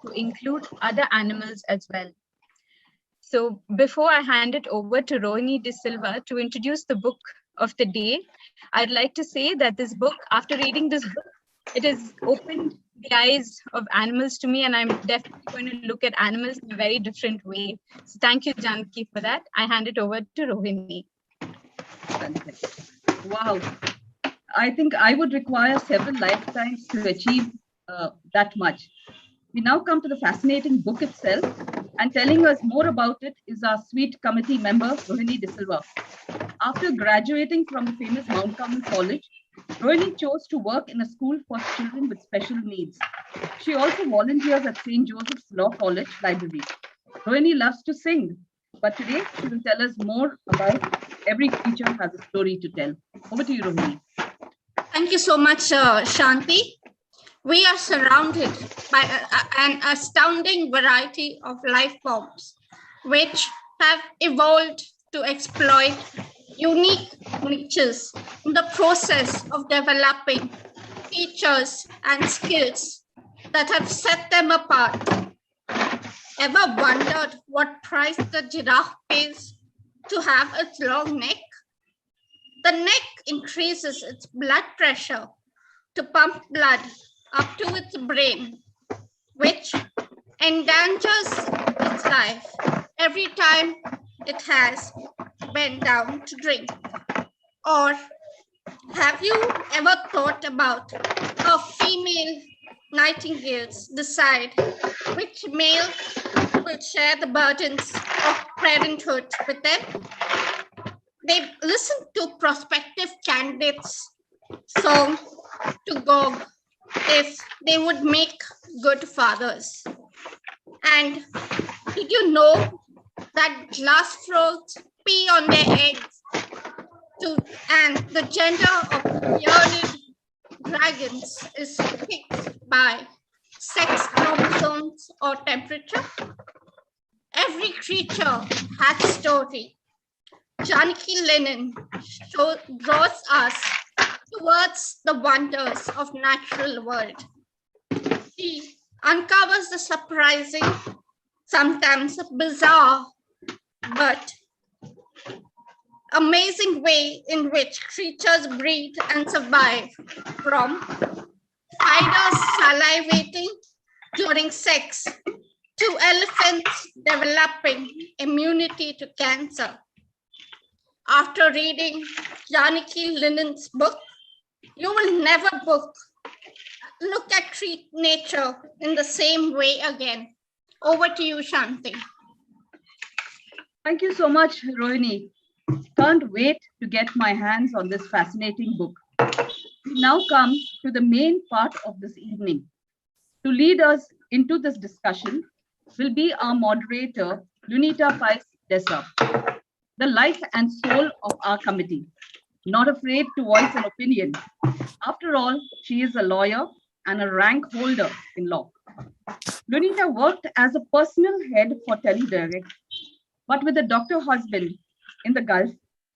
to include other animals as well. So before I hand it over to Rohini De Silva to introduce the book of the day, I'd like to say that this book, after reading this book, it has opened the eyes of animals to me, and I'm definitely going to look at animals in a very different way. So thank you, Janaki, for that. I hand it over to Rohini. Wow. I think I would require several lifetimes to achieve that much. We now come to the fascinating book itself, and telling us more about it is our sweet committee member, Rohini De Silva. After graduating from the famous Mount Carmel College, Rohini chose to work in a school for children with special needs. She also volunteers at St. Joseph's Law College Library. Rohini loves to sing, but today she will tell us more about Every Creature Has a Story to Tell. Over to you, Rohini. Thank you so much, Shanti. We are surrounded by an astounding variety of life forms, which have evolved to exploit unique niches in the process of developing features and skills that have set them apart. Ever wondered what price the giraffe pays to have its long neck? The neck increases its blood pressure to pump blood up to its brain, which endangers its life every time it has bent down to drink. Or have you ever thought about how female nightingales decide which male will share the burdens of parenthood with them? They listen to prospective candidates' song to gauge if they would make good fathers. And did you know that glass frogs pee on their eggs and the gender of bearded dragons is fixed by sex chromosomes or temperature? Every creature has a story. Janaki Lennon draws us towards the wonders of natural world. She uncovers the surprising, sometimes bizarre, but amazing way in which creatures breed and survive, from spiders salivating during sex to elephants developing immunity to cancer. After reading Janaki Lennon's book, you will never look at nature in the same way again. Over to you, Shanti. Thank you so much, Rohini. Can't wait to get my hands on this fascinating book. We now come to the main part of this evening. To lead us into this discussion will be our moderator, Lunita Pais Desa, the life and soul of our committee, not afraid to voice an opinion. After all, she is a lawyer and a rank holder in law. Lunita worked as a personal head for TeleDirect, but with a doctor husband in the Gulf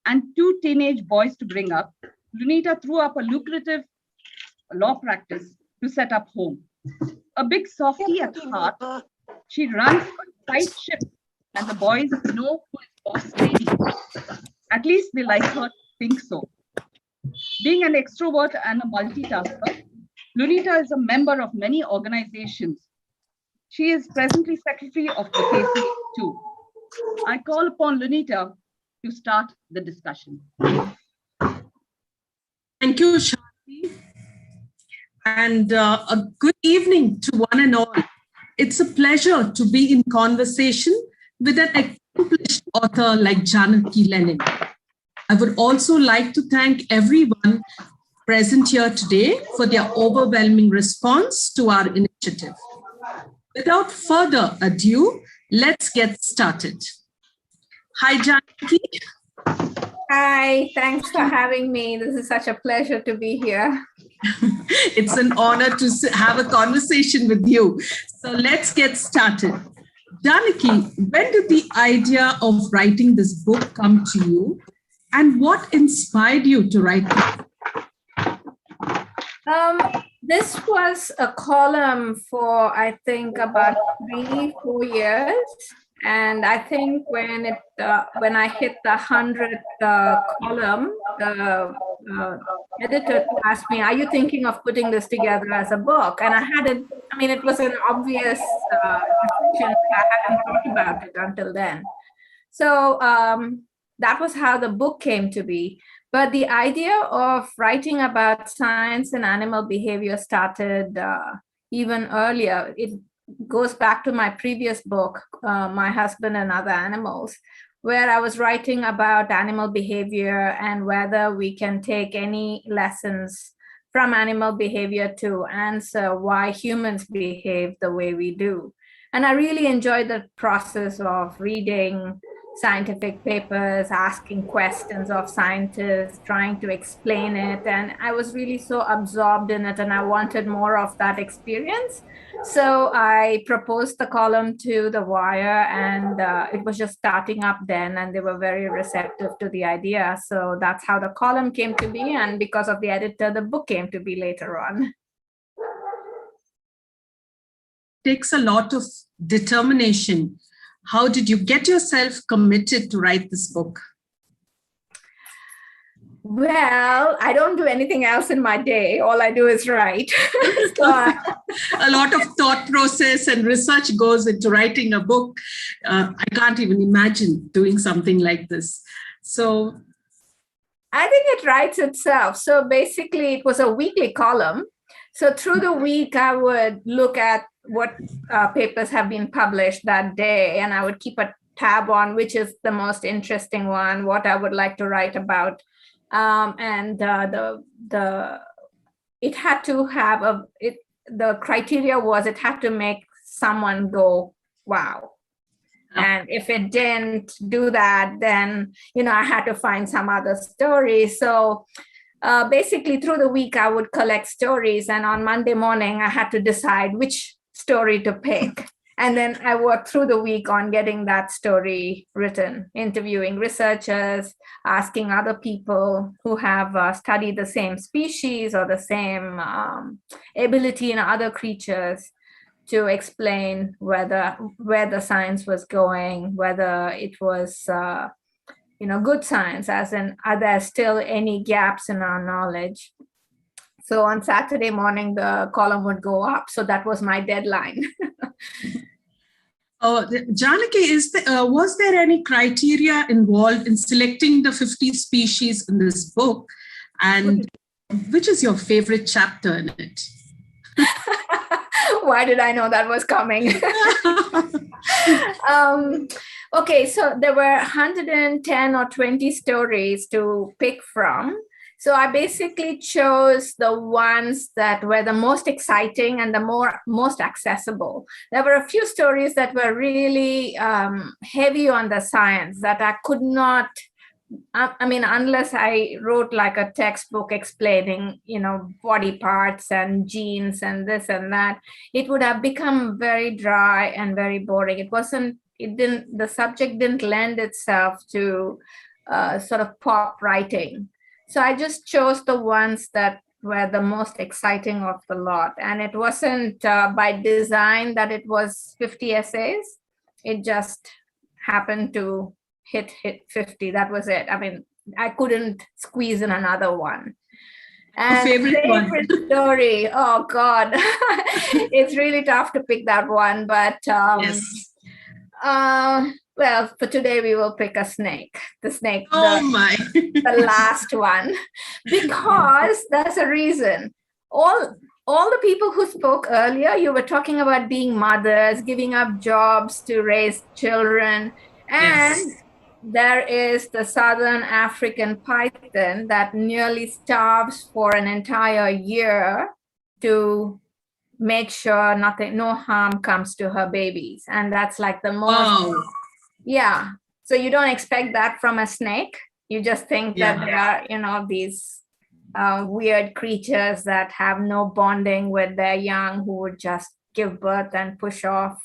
and 2 teenage boys to bring up, Lunita threw up a lucrative law practice to set up home. A big softie at heart, she runs a tight ship, and the boys know who is boss lady. At least they like her to think so. Being an extrovert and a multitasker, Lunita is a member of many organizations. She is presently secretary of the KC2. I call upon Lunita to start the discussion. Thank you, Shanti. And a good evening to one and all. It's a pleasure to be in conversation with an accomplished author like Janaki Lennon. I would also like to thank everyone present here today for their overwhelming response to our initiative. Without further ado, let's get started. Hi, Janaki. Hi, thanks for having me. This is such a pleasure to be here. It's an honor to have a conversation with you. So let's get started. Janaki, when did the idea of writing this book come to you? And what inspired you to write it? This was a column for, I think, about 3-4 years. And I think when I hit the 100th column, the editor asked me, "Are you thinking of putting this together as a book?" And I hadn't. I mean, it was an obvious decision. I hadn't thought about it until then. So that was how the book came to be. But the idea of writing about science and animal behavior started even earlier. It goes back to my previous book, My Husband and Other Animals, where I was writing about animal behavior and whether we can take any lessons from animal behavior to answer why humans behave the way we do. And I really enjoyed the process of reading scientific papers, asking questions of scientists, trying to explain it. And I was really so absorbed in it, and I wanted more of that experience. So I proposed the column to The Wire, and it was just starting up then, and they were very receptive to the idea. So that's how the column came to be. And because of the editor, the book came to be later on. Takes a lot of determination. How did you get yourself committed to write this book? Well, I don't do anything else in my day. All I do is write. So, a lot of thought process and research goes into writing a book. I can't even imagine doing something like this. So I think it writes itself. So basically, it was a weekly column. So through the week, I would look at what papers have been published that day, and I would keep a tab on which is the most interesting one, what I would like to write about. It had to have the criteria was it had to make someone go, wow. And if it didn't do that, then, I had to find some other story. So basically through the week, I would collect stories. And on Monday morning, I had to decide which story to pick. And then I worked through the week on getting that story written, interviewing researchers, asking other people who have studied the same species or the same ability in other creatures to explain where the science was going, whether it was good science, as in, are there still any gaps in our knowledge? So on Saturday morning, the column would go up. So that was my deadline. Janaki, was there any criteria involved in selecting the 50 species in this book? And which is your favorite chapter in it? Why did I know that was coming? Okay, so there were 110 or 20 stories to pick from. So I basically chose the ones that were the most exciting and the most accessible. There were a few stories that were really heavy on the science that I could not, unless I wrote like a textbook explaining, body parts and genes and this and that, it would have become very dry and very boring. The subject didn't lend itself to sort of pop writing. So I just chose the ones that were the most exciting of the lot. And it wasn't by design that it was 50 essays. It just happened to hit 50. That was it. I couldn't squeeze in another one. And favorite story. Oh God, it's really tough to pick that one. But yes. Well, for today we will pick a snake. The snake. The last one, because there's a reason. All the people who spoke earlier, you were talking about being mothers, giving up jobs to raise children, and there is the Southern African python that nearly starves for an entire year to make sure no harm comes to her babies. And that's like the most, yeah. So you don't expect that from a snake. You just think that they are, these weird creatures that have no bonding with their young, who would just give birth and push off.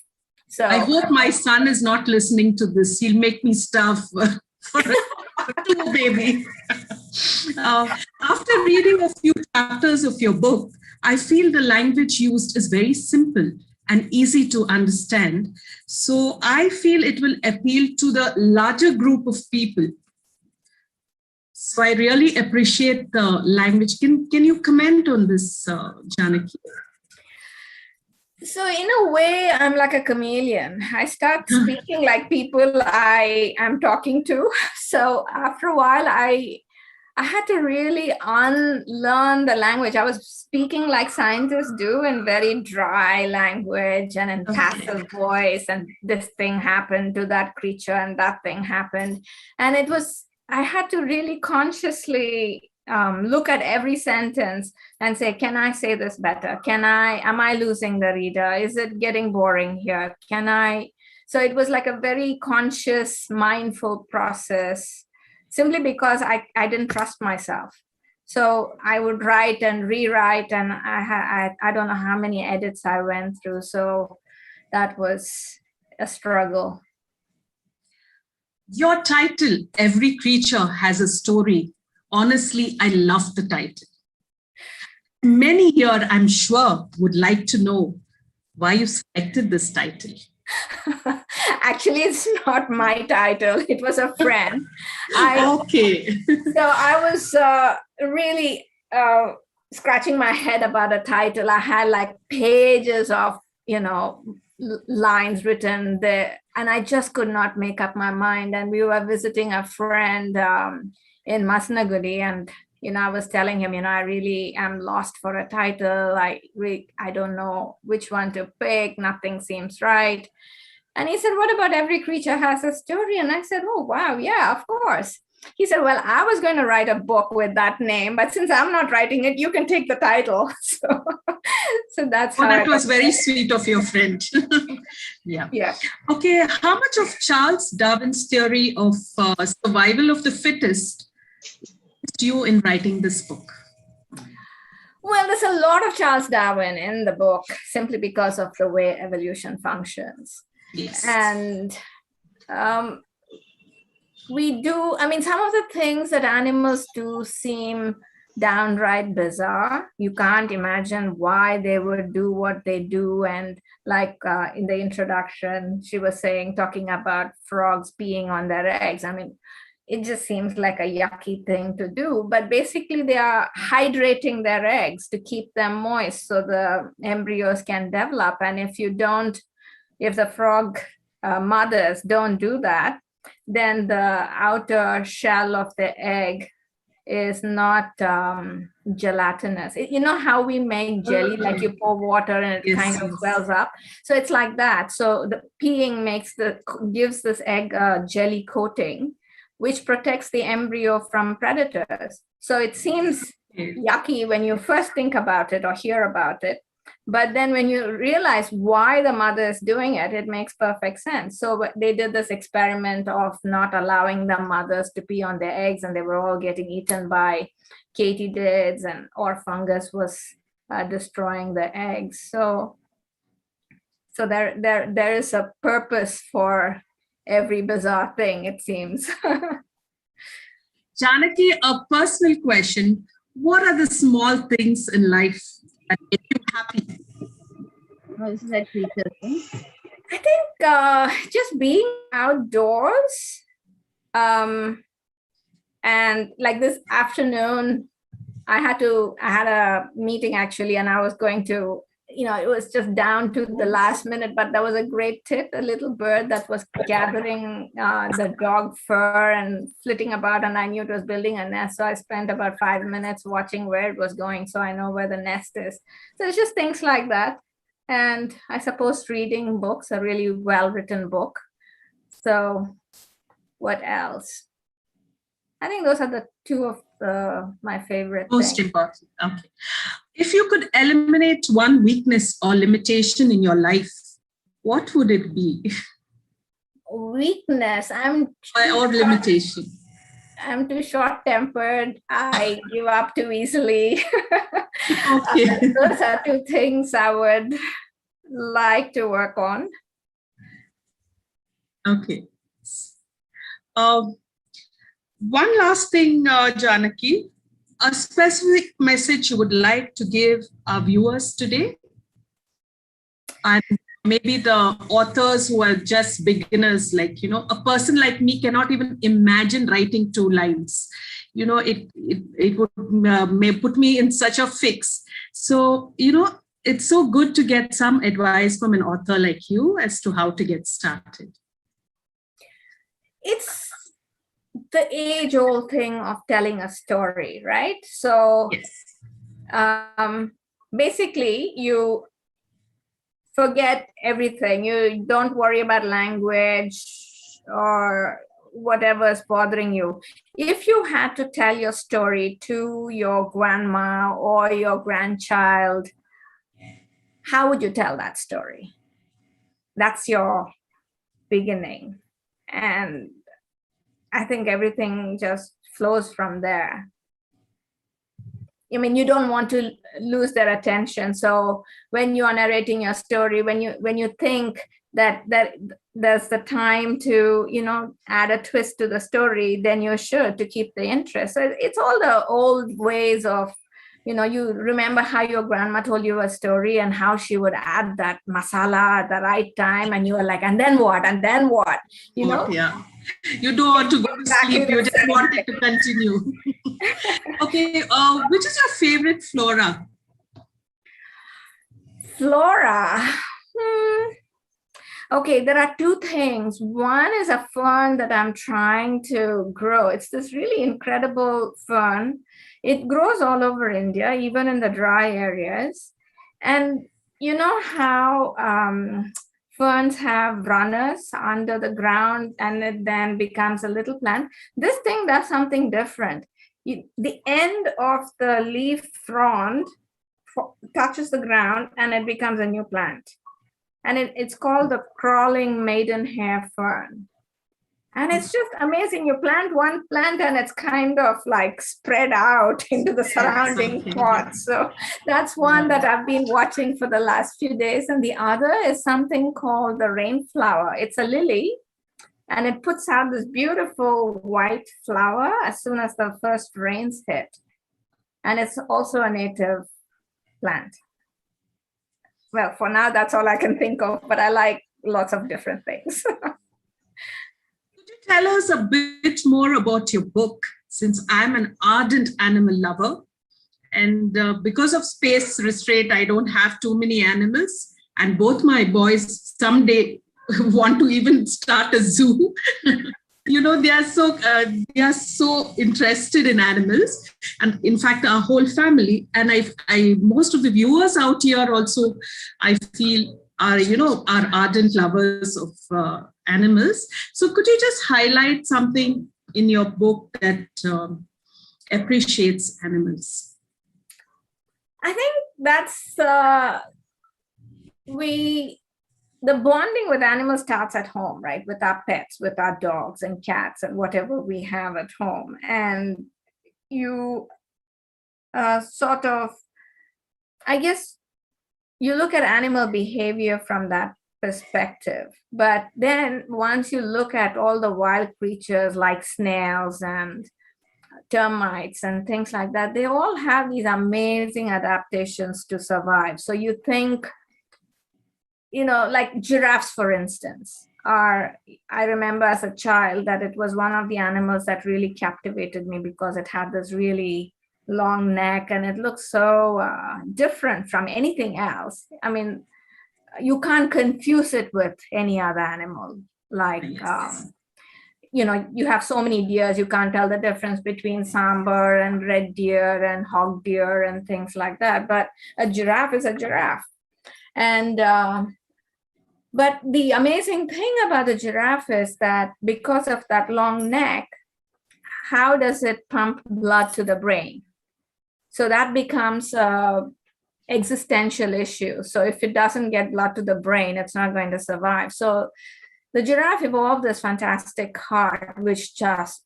So I hope my son is not listening to this. He'll make me starve. Two, baby. After reading a few chapters of your book, I feel the language used is very simple and easy to understand. So I feel it will appeal to the larger group of people. So I really appreciate the language. Can you comment on this, Janaki? So in a way, I'm like a chameleon. I start speaking like people I am talking to. So after a while, I had to really unlearn the language. I was speaking like scientists do in very dry language and in passive voice. And this thing happened to that creature and that thing happened. And I had to really consciously look at every sentence and say, can I say this better? Am I losing the reader? Is it getting boring here? So it was like a very conscious, mindful process, simply because I didn't trust myself. So I would write and rewrite, and I don't know how many edits I went through. So that was a struggle. Your title, Every Creature Has a Story. Honestly, I love the title. Many here, I'm sure, would like to know why you selected this title. Actually, it's not my title. It was a friend. Okay. So I was really scratching my head about a title. I had like pages of, lines written there, and I just could not make up my mind. And we were visiting a friend in Masnagudi, and I was telling him, I really am lost for a title. I don't know which one to pick. Nothing seems right. And he said, what about Every Creature Has a Story? And I said, oh, wow, yeah, of course. He said, well, I was going to write a book with that name, but since I'm not writing it, you can take the title. So that's how that was very sweet of your friend. Yeah. Okay, how much of Charles Darwin's theory of survival of the fittest assisted you in writing this book? Well, there's a lot of Charles Darwin in the book, simply because of the way evolution functions. Yes. And some of the things that animals do seem downright bizarre. You can't imagine why they would do what they do. And like in the introduction, she was talking about frogs peeing on their eggs. It just seems like a yucky thing to do, but basically they are hydrating their eggs to keep them moist so the embryos can develop. And if the frog mothers don't do that, then the outer shell of the egg is not gelatinous. You know how we make jelly, like you pour water and it kind of swells up? So it's like that. So the peeing gives this egg a jelly coating, which protects the embryo from predators. So it seems yucky when you first think about it or hear about it. But then when you realize why the mother is doing it, it makes perfect sense. So they did this experiment of not allowing the mothers to pee on their eggs, and they were all getting eaten by katydids, or fungus was destroying the eggs. So there is a purpose for every bizarre thing, it seems. Janaki, a personal question. What are the small things in life that make you happy? Oh, this is a creature thing. I think just being outdoors. And like this afternoon, I had a meeting actually, and I was going to, it was just down to the last minute, but there was a great tit, a little bird that was gathering the dog fur and flitting about, and I knew it was building a nest. So I spent about 5 minutes watching where it was going, so I know where the nest is. So it's just things like that. And I suppose reading books, a really well-written book. So what else? I think those are the two of my favorite Most things. important. Okay. If you could eliminate one weakness or limitation in your life, what would it be? Weakness. Or limitation. I'm too short-tempered. I give up too easily. Okay. Those are two things I would like to work on. Okay. One last thing, Janaki, a specific message you would like to give our viewers today? And maybe the authors who are just beginners, like, a person like me cannot even imagine writing 2 lines. It would may put me in such a fix. So, it's so good to get some advice from an author like you as to how to get started. It's the age-old thing of telling a story, right? So Yes. Basically, you forget everything. You don't worry about language or whatever is bothering you. If you had to tell your story to your grandma or your grandchild, how would you tell that story? That's your beginning. And I think everything just flows from there. I mean, you don't want to lose their attention. So when you are narrating your story, when you think that there's the time to, add a twist to the story, then you're sure to keep the interest. So it's all the old ways of, you remember how your grandma told you a story and how she would add that masala at the right time. And you were like, and then what? And then what? Yeah. You don't want to go to sleep. You just want it to continue. Okay. Which is your favorite flora? Flora. Okay, there are 2 things. One is a fern that I'm trying to grow. It's this really incredible fern. It grows all over India, even in the dry areas. And you know how ferns have runners under the ground and it then becomes a little plant? This thing does something different. The end of the leaf frond touches the ground and it becomes a new plant. And it's called the crawling maidenhair fern. And it's just amazing. You plant one plant and it's kind of like spread out into the surrounding pots. So that's one that I've been watching for the last few days. And the other is something called the rainflower. It's a lily and it puts out this beautiful white flower as soon as the first rains hit. And it's also a native plant. Well, for now, that's all I can think of, but I like lots of different things. Could you tell us a bit more about your book, since I'm an ardent animal lover? And because of space restraint, I don't have too many animals. And both my boys someday want to even start a zoo. They are so interested in animals, and in fact our whole family, and I most of the viewers out here also, I feel, are ardent lovers of animals. So could you just highlight something in your book that appreciates animals? I think that's the bonding with animals starts at home, right? With our pets, with our dogs and cats and whatever we have at home. And you sort of, I guess, you look at animal behavior from that perspective. But then once you look at all the wild creatures like snails and termites and things like that, they all have these amazing adaptations to survive. So you think, like giraffes, for instance, I remember as a child that it was one of the animals that really captivated me because it had this really long neck and it looked so different from anything else. I mean, you can't confuse it with any other animal. Like, you have so many deers, you can't tell the difference between sambar and red deer and hog deer and things like that. But a giraffe is a giraffe. And but the amazing thing about the giraffe is that because of that long neck, how does it pump blood to the brain? So that becomes an existential issue. So if it doesn't get blood to the brain, it's not going to survive. So the giraffe evolved this fantastic heart, which just,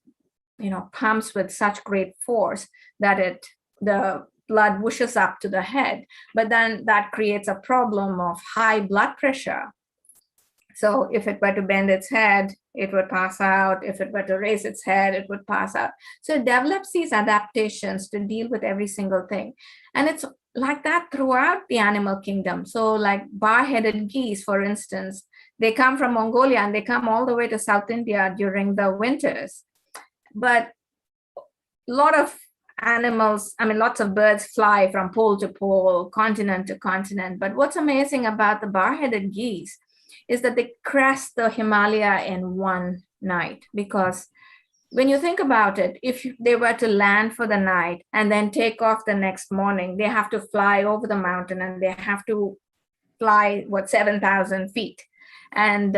pumps with such great force that the blood whooshes up to the head. But then that creates a problem of high blood pressure. So if it were to bend its head, it would pass out. If it were to raise its head, it would pass out. So it develops these adaptations to deal with every single thing. And it's like that throughout the animal kingdom. So like bar-headed geese, for instance, they come from Mongolia and they come all the way to South India during the winters. But a lot of animals, I mean, lots of birds fly from pole to pole, continent to continent. But what's amazing about the bar-headed geese is that they crest the Himalaya in one night. Because when you think about it, if they were to land for the night and then take off the next morning, they have to fly over the mountain and they have to fly, 7,000 feet. And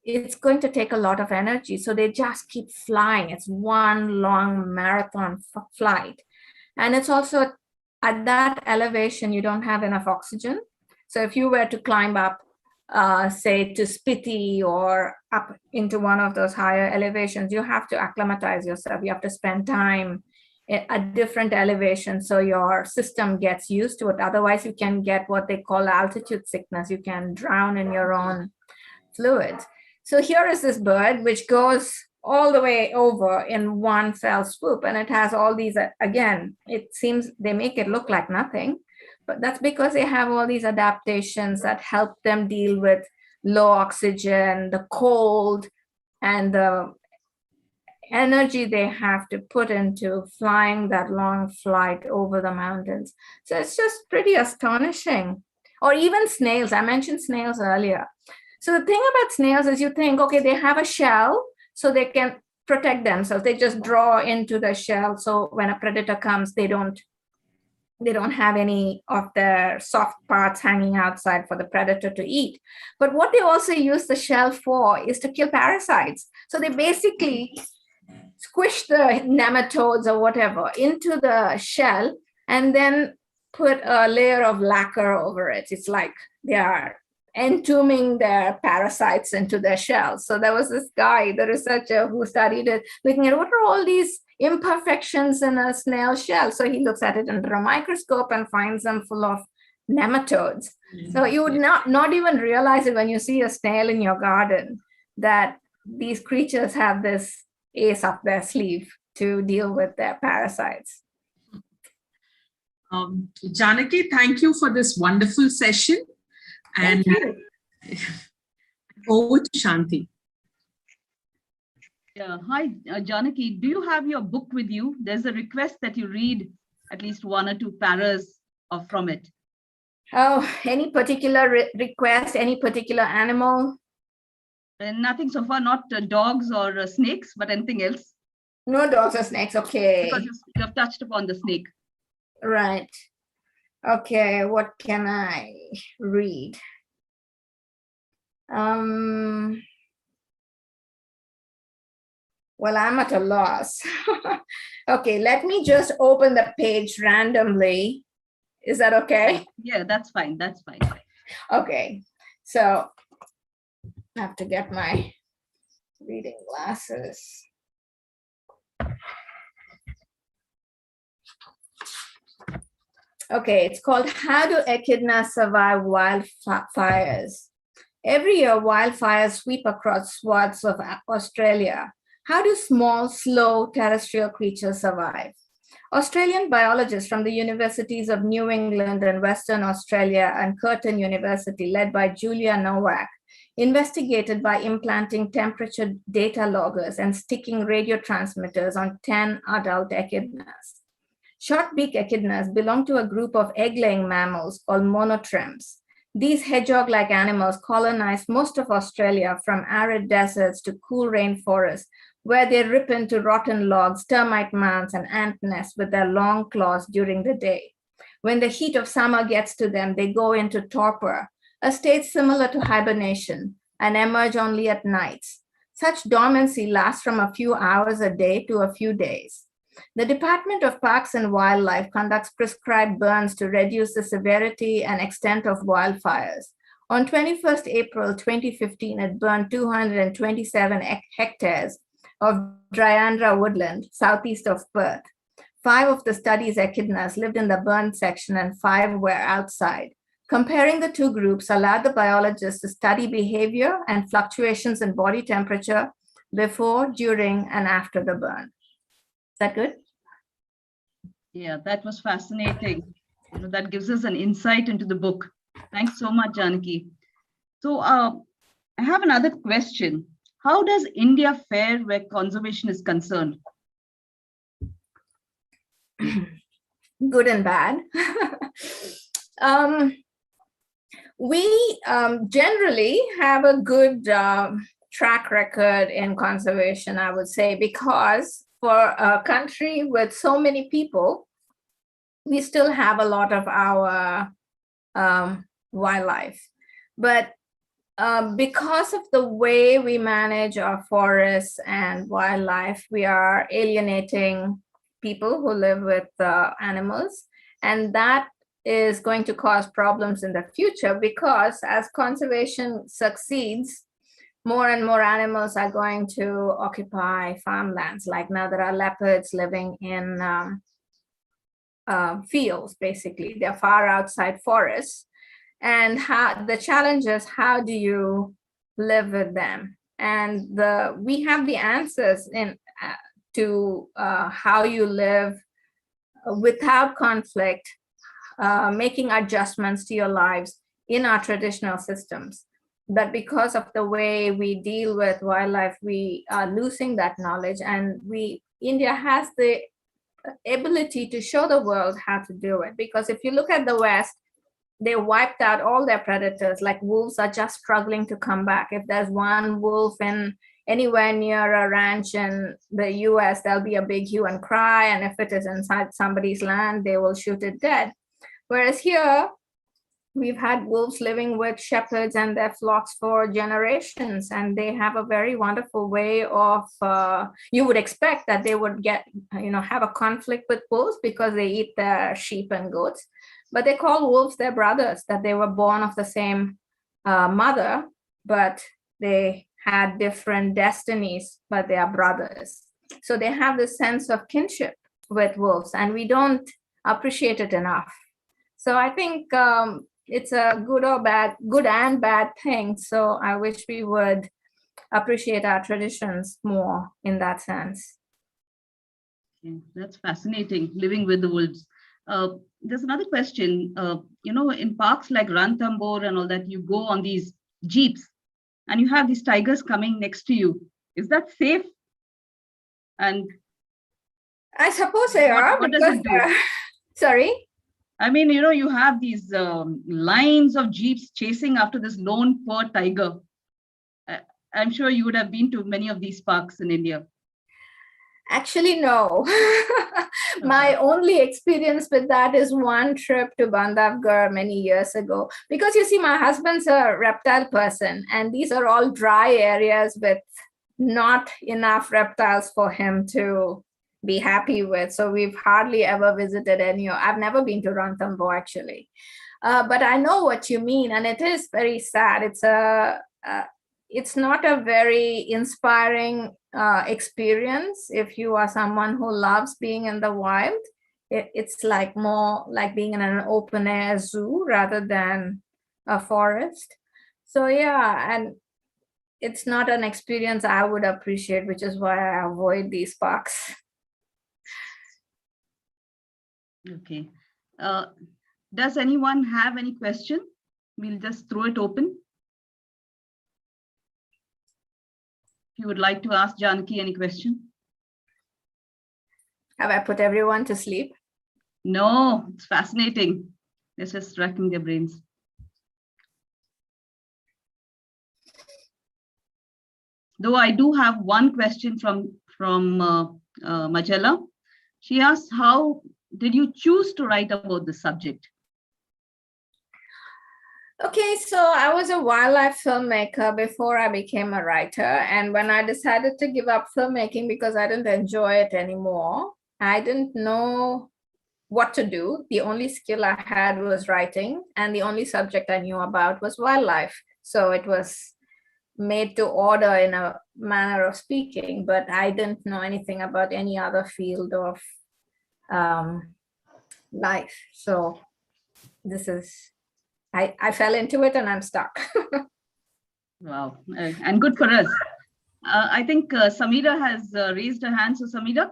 it's going to take a lot of energy. So they just keep flying. It's one long marathon flight. And it's also at that elevation, you don't have enough oxygen. So if you were to climb up, say to Spiti or up into one of those higher elevations, you have to acclimatize yourself. You have to spend time at different elevations so your system gets used to it. Otherwise, you can get what they call altitude sickness. You can drown in your own fluids. So here is this bird which goes all the way over in one fell swoop, and it has all these, again, it seems they make it look like nothing, but that's because they have all these adaptations that help them deal with low oxygen, the cold, and the energy they have to put into flying that long flight over the mountains. So it's just pretty astonishing. Or even snails. I mentioned snails earlier. So the thing about snails is you think, okay, they have a shell so they can protect themselves. They just draw into the shell. So when a predator comes, they don't have any of their soft parts hanging outside for the predator to eat. But what they also use the shell for is to kill parasites. So they basically squish the nematodes or whatever into the shell and then put a layer of lacquer over it. It's like they are entombing their parasites into their shells. So there was this guy, the researcher, who studied it, looking at what are all these imperfections in a snail shell. So he looks at it under a microscope and finds them full of nematodes. So you would not even realize it when you see a snail in your garden, that these creatures have this ace up their sleeve to deal with their parasites. Janaki, thank you for this wonderful session. And over to Shanti. Yeah. Hi, Janaki, do you have your book with you? There's a request that you read at least one or two paras from it. Oh, any particular request, any particular animal? Nothing so far, not dogs or snakes, but anything else? No dogs or snakes, okay. Because you have touched upon the snake. Right. Okay, what can I read? Well, I'm at a loss. Okay, let me just open the page randomly. Is that okay? Yeah, that's fine. That's fine. Okay, so I have to get my reading glasses. Okay, it's called How Do Echidnas Survive Wildfires? Every year, wildfires sweep across swaths of Australia. How do small, slow terrestrial creatures survive? Australian biologists from the universities of New England and Western Australia and Curtin University, led by Julia Nowak, investigated by implanting temperature data loggers and sticking radio transmitters on 10 adult echidnas. Short-beak echidnas belong to a group of egg-laying mammals called monotremes. These hedgehog-like animals colonize most of Australia from arid deserts to cool rainforests, where they rip into rotten logs, termite mounds, and ant nests with their long claws during the day. When the heat of summer gets to them, they go into torpor, a state similar to hibernation, and emerge only at nights. Such dormancy lasts from a few hours a day to a few days. The Department of Parks and Wildlife conducts prescribed burns to reduce the severity and extent of wildfires. On 21st April 2015, it burned 227 hectares of Dryandra woodland, southeast of Perth. 5 of the study's echidnas lived in the burned section and 5 were outside. Comparing the two groups allowed the biologists to study behavior and fluctuations in body temperature before, during, and after the burn. Is that good? Yeah, that was fascinating. That gives us an insight into the book. Thanks so much, Janaki. So I have another question. How does India fare where conservation is concerned? Good and bad. We generally have a good track record in conservation, I would say, because for a country with so many people, we still have a lot of our wildlife. But because of the way we manage our forests and wildlife, we are alienating people who live with animals. And that is going to cause problems in the future, because as conservation succeeds, more and more animals are going to occupy farmlands. Like now there are leopards living in fields, basically. They're far outside forests. And the challenge is, how do you live with them? And we have the answers to how you live without conflict, making adjustments to your lives in our traditional systems. But because of the way we deal with wildlife, we are losing that knowledge. And India has the ability to show the world how to do it. Because if you look at the West, they wiped out all their predators. Like wolves are just struggling to come back. If there's one wolf anywhere near a ranch in the US, there'll be a big hue and cry. And if it is inside somebody's land, they will shoot it dead. Whereas here, we've had wolves living with shepherds and their flocks for generations, and they have a very wonderful way of, you would expect that they would have a conflict with wolves because they eat their sheep and goats, but they call wolves their brothers, that they were born of the same mother, but they had different destinies, but they are brothers. So they have this sense of kinship with wolves, and we don't appreciate it enough. So I think it's a good and bad thing. So I wish we would appreciate our traditions more in that sense. Okay, that's fascinating, living with the wolves. There's another question. In parks like Ranthambore and all that, you go on these jeeps and you have these tigers coming next to you. Is that safe? And I suppose they are. What does it do? Sorry? I mean, you have these lines of jeeps chasing after this lone poor tiger. I'm sure you would have been to many of these parks in India. Actually, no. My only experience with that is one trip to Bandhavgarh many years ago. Because you see, my husband's a reptile person, and these are all dry areas with not enough reptiles for him to be happy with. So we've hardly ever visited any. I've never been to Ranthambore actually, but I know what you mean, and it is very sad. It's not a very inspiring experience if you are someone who loves being in the wild. It's like more like being in an open air zoo rather than a forest. So yeah, and it's not an experience I would appreciate, which is why I avoid these parks. Okay. Does anyone have any question? We'll just throw it open. If you would like to ask Janaki any question. Have I put everyone to sleep? No, it's fascinating. It's just racking their brains. Though I do have one question from Majella. She asked, how did you choose to write about this subject? Okay, so I was a wildlife filmmaker before I became a writer. And when I decided to give up filmmaking because I didn't enjoy it anymore, I didn't know what to do. The only skill I had was writing, and the only subject I knew about was wildlife. So it was made to order in a manner of speaking, but I didn't know anything about any other field of life. So this is I fell into it and I'm stuck. Wow, and good for us. I think Sameera has raised her hand. So Sameera?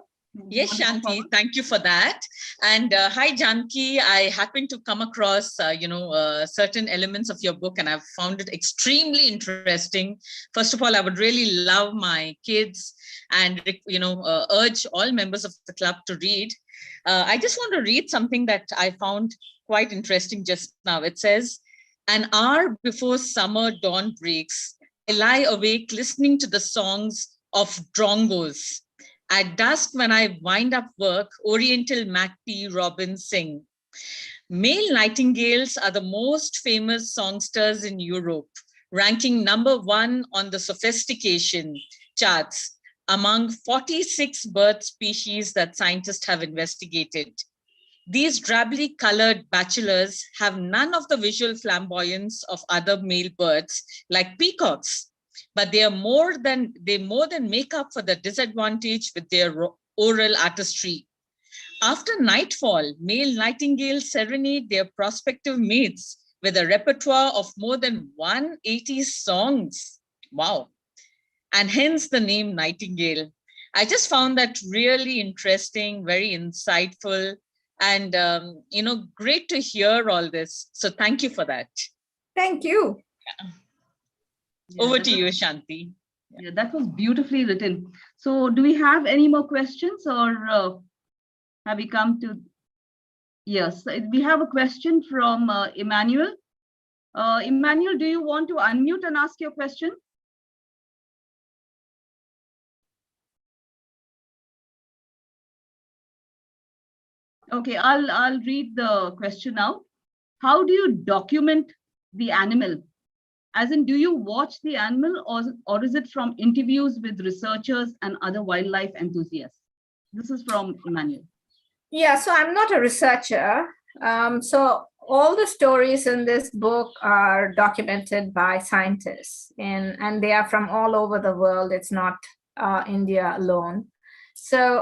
Yes, Shanti, thank you for that. And hi, Janki. I happened to come across, certain elements of your book, and I've found it extremely interesting. First of all, I would really love my kids and, urge all members of the club to read. I just want to read something that I found quite interesting just now. It says, "An hour before summer dawn breaks, I lie awake listening to the songs of drongos. At dusk, when I wind up work, Oriental Macbee robins sing. Male nightingales are the most famous songsters in Europe, ranking #1 on the sophistication charts among 46 bird species that scientists have investigated. These drably colored bachelors have none of the visual flamboyance of other male birds like peacocks, but they more than make up for the disadvantage with their oral artistry. After nightfall, male nightingales serenade their prospective mates with a repertoire of more than 180 songs. Wow. And hence the name nightingale. I just found that really interesting, very insightful, and great to hear all this. So thank you for that. Thank you. Yeah, over to you, Shanti. Yeah, that was beautifully written. So do we have any more questions, or have we come to? Yes, we have a question from Emmanuel. Emmanuel, do you want to unmute and ask your question? Okay, I'll read the question now. How do you document the animal? As in, do you watch the animal, or is it from interviews with researchers and other wildlife enthusiasts? This is from Emmanuel. Yeah, so I'm not a researcher. So all the stories in this book are documented by scientists, and they are from all over the world. It's not India alone. So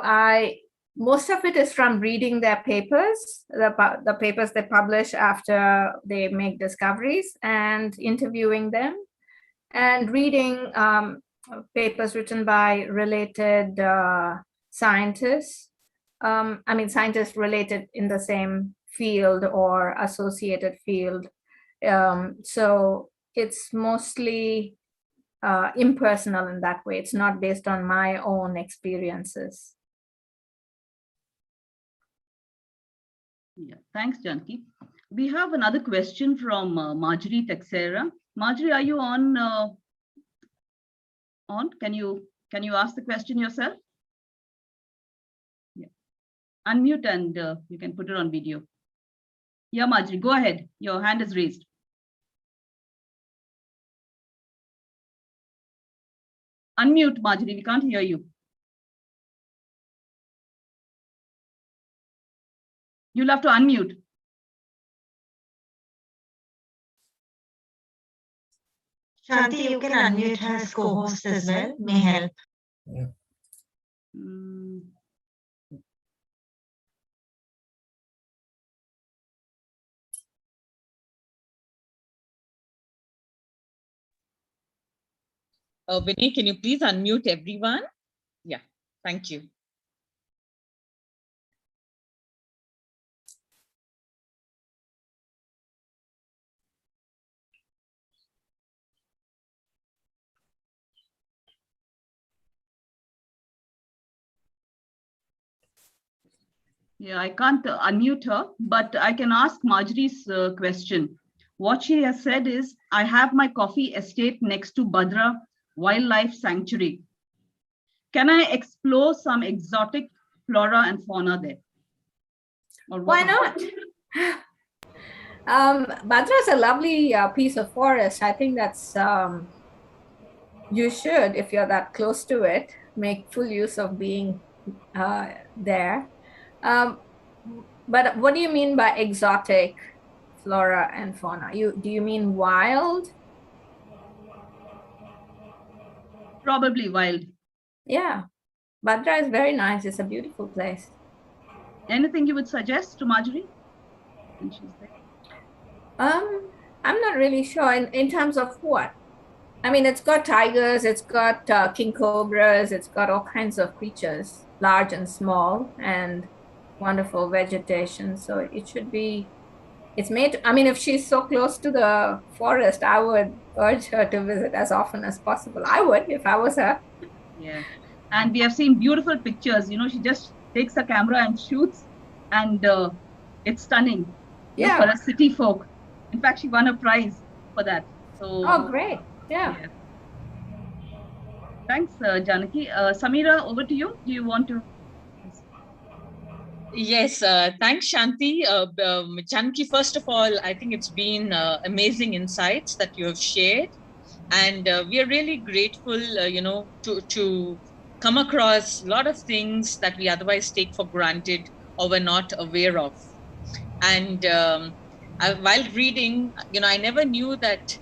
most of it is from reading their papers, the papers they publish after they make discoveries, and interviewing them, and reading papers written by related scientists. Scientists related in the same field or associated field. So it's mostly impersonal in that way. It's not based on my own experiences. Yeah, thanks, Janki. We have another question from Marjorie Texera. Marjorie, are you on? Can you ask the question yourself? Yeah. Unmute and you can put it on video. Yeah, Marjorie, go ahead. Your hand is raised. Unmute, Marjorie. We can't hear you. You'll have to unmute. Shanti, you can unmute her as co-host as well. May help. Vinay, can you please unmute everyone? Yeah, thank you. Yeah, I can't unmute her, but I can ask Marjorie's question. What she has said is, I have my coffee estate next to Badra Wildlife Sanctuary. Can I explore some exotic flora and fauna there? Why not? Badra is a lovely piece of forest. I think that's, you should, if you're that close to it, make full use of being there. But what do you mean by exotic flora and fauna? Do you mean wild? Probably wild. Yeah, Badra is very nice. It's a beautiful place. Anything you would suggest to Marjorie? I'm not really sure in terms of what. I mean, it's got tigers, it's got king cobras, it's got all kinds of creatures, large and small, and wonderful vegetation. So it should be, it's made, I mean, if she's so close to the forest, I would urge her to visit as often as possible. I would if I was her. Yeah. And we have seen beautiful pictures. You know, she just takes a camera and shoots, and it's stunning. You know, Yeah. for a city folk. In fact, she won a prize for that. So. Oh, great. Yeah. Thanks, Janaki. Sameera, over to you. Do you want to? Yes, thanks, Shanti. Janaki, first of all, I think it's been amazing insights that you have shared. And we are really grateful, to come across a lot of things that we otherwise take for granted or were not aware of. And while reading, I never knew that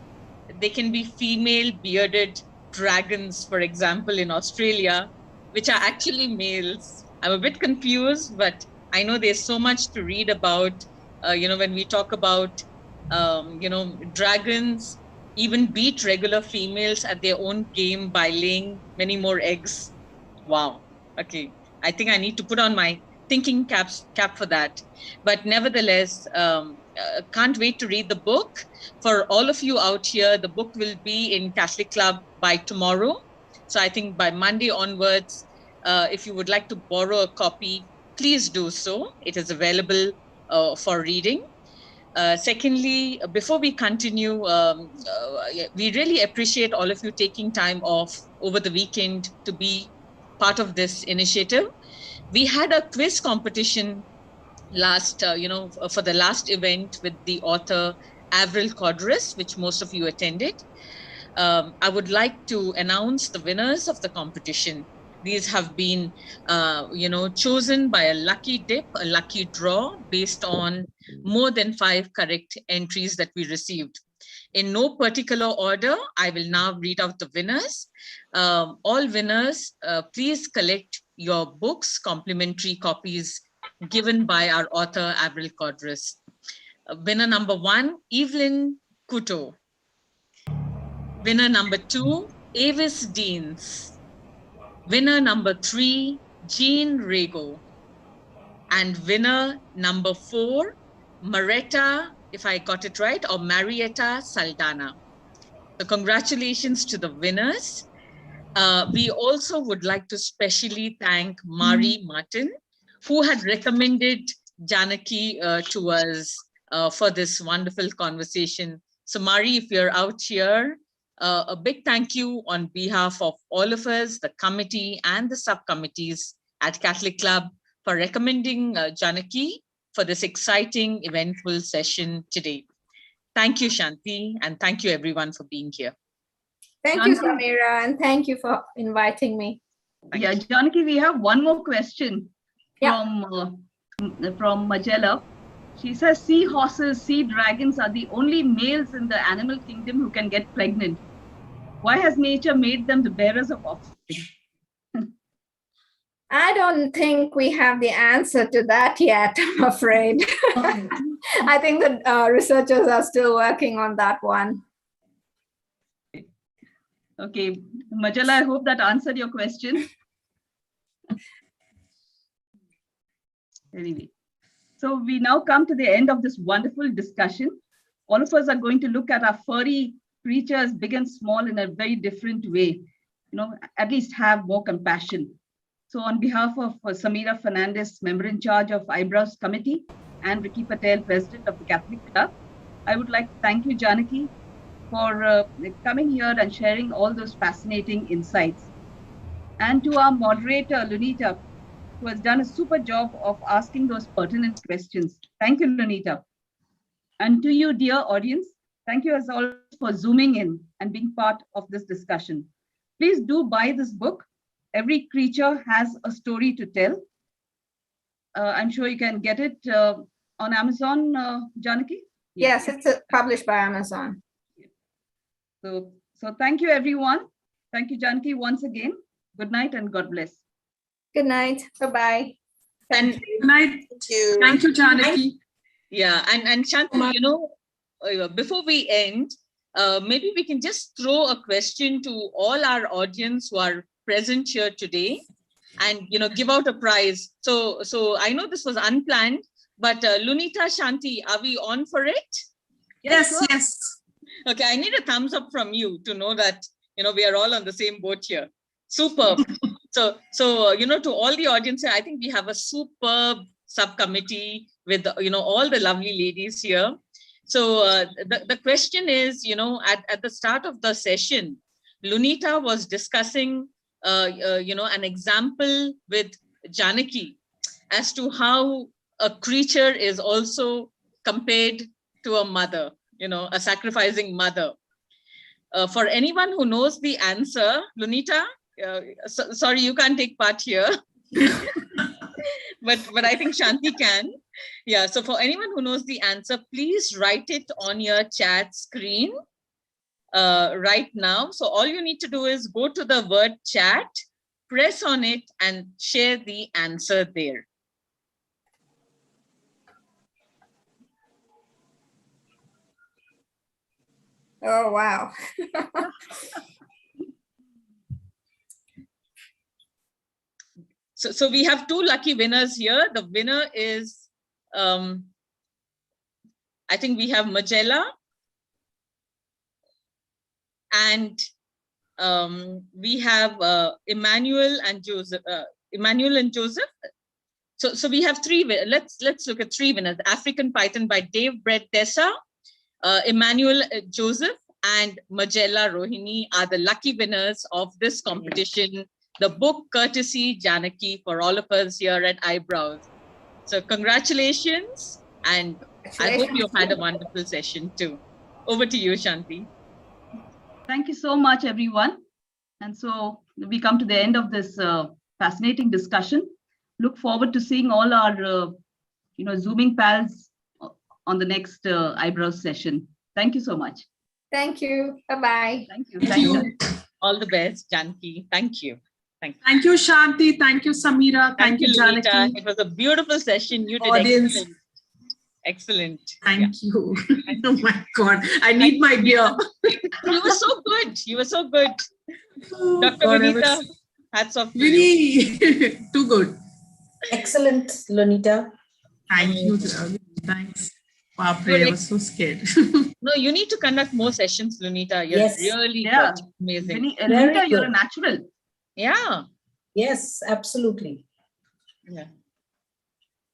they can be female bearded dragons, for example, in Australia, which are actually males. I'm a bit confused, but I know there's so much to read about, when we talk about, dragons even beat regular females at their own game by laying many more eggs. Wow. Okay. I think I need to put on my thinking cap for that. But nevertheless, can't wait to read the book. For all of you out here, the book will be in Catholic Club by tomorrow. So I think by Monday onwards, if you would like to borrow a copy, please do so. It is available for reading. Secondly, before we continue, we really appreciate all of you taking time off over the weekend to be part of this initiative. We had a quiz competition for the last event with the author Avril Codris, which most of you attended. I would like to announce the winners of the competition. These have been, chosen by a lucky dip, a lucky draw, based on more than 5 correct entries that we received. In no particular order, I will now read out the winners. All winners, please collect your books, complimentary copies given by our author, Avril Codris. Winner number 1, Evelyn Kuto. Winner number 2, Avis Deans. Winner number 3, Jean Rego. And winner number 4, Marietta, if I got it right, or Marietta Saldana. So congratulations to the winners. We also would like to specially thank Mari Martin, who had recommended Janaki to us for this wonderful conversation. So Mari, if you're out here, a big thank you on behalf of all of us, the committee and the subcommittees at Catholic Club for recommending Janaki for this exciting, eventful session today. Thank you, Shanti, and thank you everyone for being here. Thank you, Sameera, and thank you for inviting me. Yeah, Janaki, we have one more question from Majella. She says, sea horses, sea dragons are the only males in the animal kingdom who can get pregnant. Why has nature made them the bearers of offspring? I don't think we have the answer to that yet, I'm afraid. I think the researchers are still working on that one. Okay, Majella, I hope that answered your question. Anyway, so we now come to the end of this wonderful discussion. All of us are going to look at our furry creatures, big and small, in a very different way. At least have more compassion. So on behalf of Sameera Fernandes, member in charge of iBrowse committee, and Ricky Patel, president of the Catholic Club, I would like to thank you, Janaki, for coming here and sharing all those fascinating insights. And to our moderator, Lunita, who has done a super job of asking those pertinent questions. Thank you, Lunita. And to you, dear audience, thank you as always for zooming in and being part of this discussion. Please do buy this book. Every creature has a story to tell. I'm sure you can get it on Amazon, Janaki? Yes, it's published by Amazon. So thank you, everyone. Thank you, Janaki, once again. Good night and God bless. Good night. Bye-bye. And good night. Thank you, Janaki. Yeah, and Shanti, before we end, maybe we can just throw a question to all our audience who are present here today, and give out a prize. So I know this was unplanned, but Lunita, Shanti, are we on for it? Yes, yes. Okay, I need a thumbs up from you to know that we are all on the same boat here. Superb. So to all the audience here, I think we have a superb subcommittee with all the lovely ladies here. So the question is, at the start of the session, Lunita was discussing an example with Janaki as to how a creature is also compared to a mother, a sacrificing mother. For anyone who knows the answer, Lunita, sorry, you can't take part here, but I think Shanti can. Yeah, so for anyone who knows the answer, please write it on your chat screen right now. So all you need to do is go to the word chat, press on it, and share the answer there. Oh, wow. So we have two lucky winners here. The winner is, I think we have Magella, and we have Emmanuel and Joseph. So we have three. Let's look at three winners. African Python by Dave Brett Tessa, Emmanuel Joseph, and Magella Rohini are the lucky winners of this competition. The book courtesy Janaki for all of us here at iBrowse. So congratulations, and I hope you've had a wonderful session too. Over to you, Shanti. Thank you so much, everyone. And so we come to the end of this fascinating discussion. Look forward to seeing all our, Zooming pals on the next iBrowse session. Thank you so much. Thank you. Bye-bye. Thank you. Thank you. All the best, Janaki. Thank you. Thank you, Shanti. Thank you, Sameera. Thank you, Lunita. Janaki. It was a beautiful session. You did Audience. excellent. Thank you. Oh my God, I need my beer. You were so good. You were so good. Oh, Dr. God, Vinita, hats off to you. Really, too good. Excellent, Lunita. Thank you. Thanks. Baapre, I was so scared. No, you need to conduct more sessions, Lunita. You're Yes. really Yeah. good. Amazing. Lunita, you're a good. natural. Yeah. Yes, absolutely. Yeah.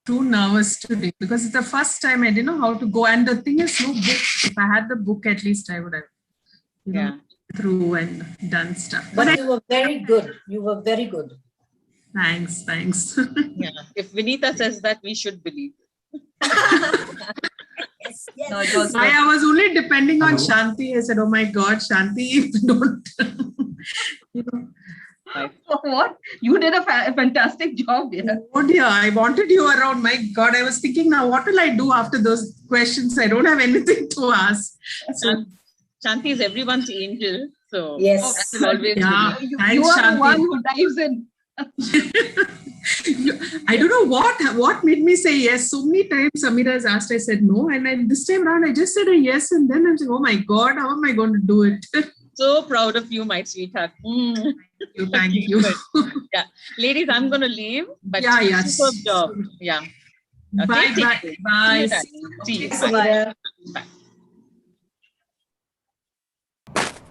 Too nervous today because it's the first time I didn't know how to go. And the thing is, no book. If I had the book, at least I would have through and done stuff. But you were very good. You were very good. Thanks. Yeah. If Vinita says that, we should believe. Yes, yes. No, it was I was only depending on Shanti. I said, oh my God, Shanti, don't. What? You did a fantastic job. Yeah. Oh dear, I wanted you around. My God, I was thinking now, what will I do after those questions? I don't have anything to ask. So, Shanti is everyone's angel. So Yes. that will always be. You thanks, are the one Shanti. who dives in. I don't know what made me say yes. So many times Sameera has asked, I said no. And this time around, I just said a yes. And then I'm saying, oh my God, how am I going to do it? So proud of you, my sweetheart. Thank you. Yeah. Ladies, I'm going to leave. But yes. superb job. Yeah. Okay, Bye. See you. Bye. See you. Bye. Bye.